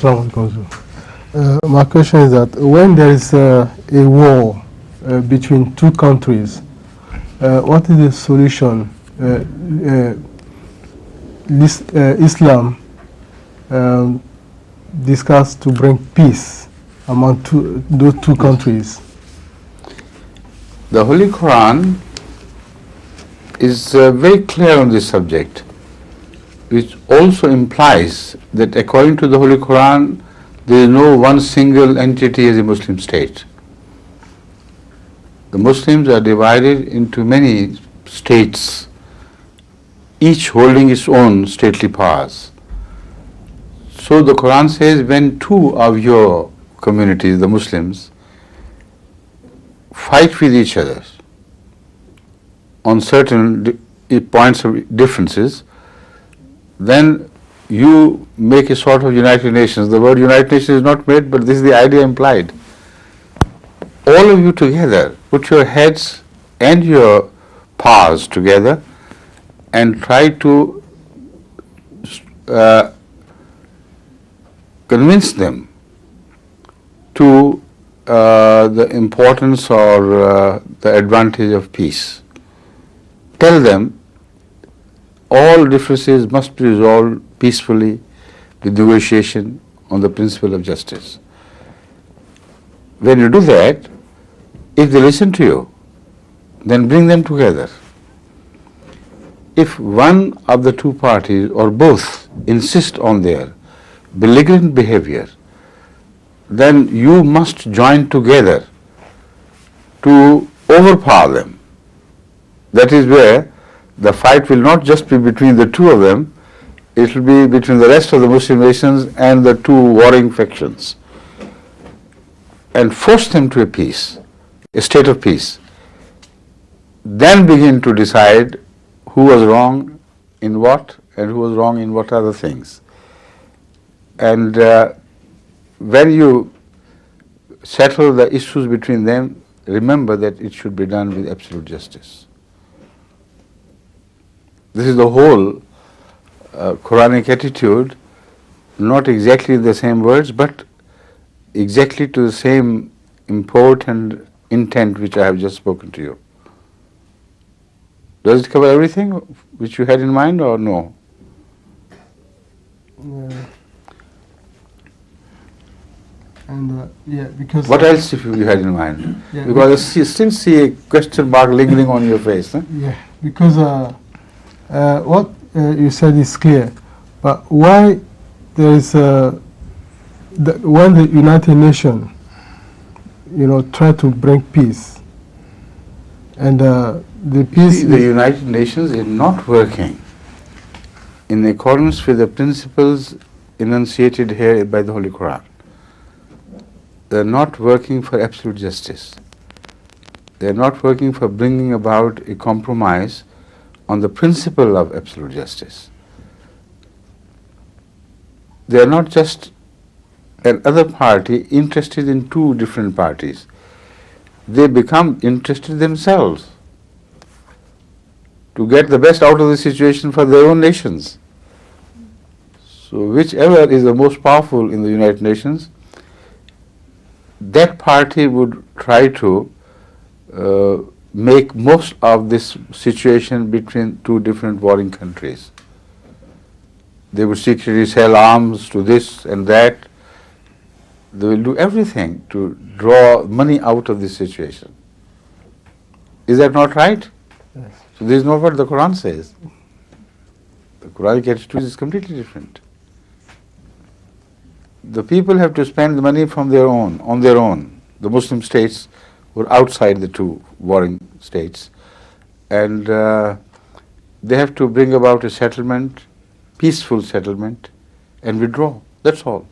My question is that when there is a war between two countries, what is the solution Islam discussed to bring peace among those two countries? The Holy Quran is very clear on this subject, which also implies that according to the Holy Quran, there is no one single entity as a Muslim state. The Muslims are divided into many states, each holding its own stately powers. So the Quran says when two of your communities, the Muslims, fight with each other on certain points of differences, then you make a sort of United Nations. The word United Nations is not made, but this is the idea implied. All of you together, put your heads and your powers together and try to convince them to the importance or the advantage of peace. Tell them all differences must be resolved peacefully with negotiation on the principle of justice. When you do that, if they listen to you, then bring them together. If one of the two parties or both insist on their belligerent behavior, then you must join together to overpower them. That is where the fight will not just be between the two of them, it will be between the rest of the Muslim nations and the two warring factions. And force them to a peace, a state of peace. Then begin to decide who was wrong in what and who was wrong in what other things. And when you settle the issues between them, remember that it should be done with absolute justice. This is the whole Quranic attitude, not exactly the same words, but exactly to the same import and intent which I have just spoken to you. Does it cover everything which you had in mind or no? Yeah. And because what else if you had in mind? Yeah, because I still see a question mark lingering on your face. Huh? Yeah, because what you said is clear, but why there is when the United Nations, try to bring peace, and the peace. See, the United Nations is not working in accordance with the principles enunciated here by the Holy Quran. They are not working for absolute justice. They are not working for bringing about a compromise on the principle of absolute justice. They are not just another party interested in two different parties. They become interested themselves to get the best out of the situation for their own nations. So whichever is the most powerful in the United Nations, that party would try to make most of this situation between two different warring countries. They would secretly sell arms to this and that. They will do everything to draw money out of this situation. Is that not right? Yes. So this is not what the Quran says. The Quranic attitude is completely different. The people have to spend the money from on their own. The Muslim states were outside the two warring states, and they have to bring about a settlement, peaceful settlement, and withdraw. That's all.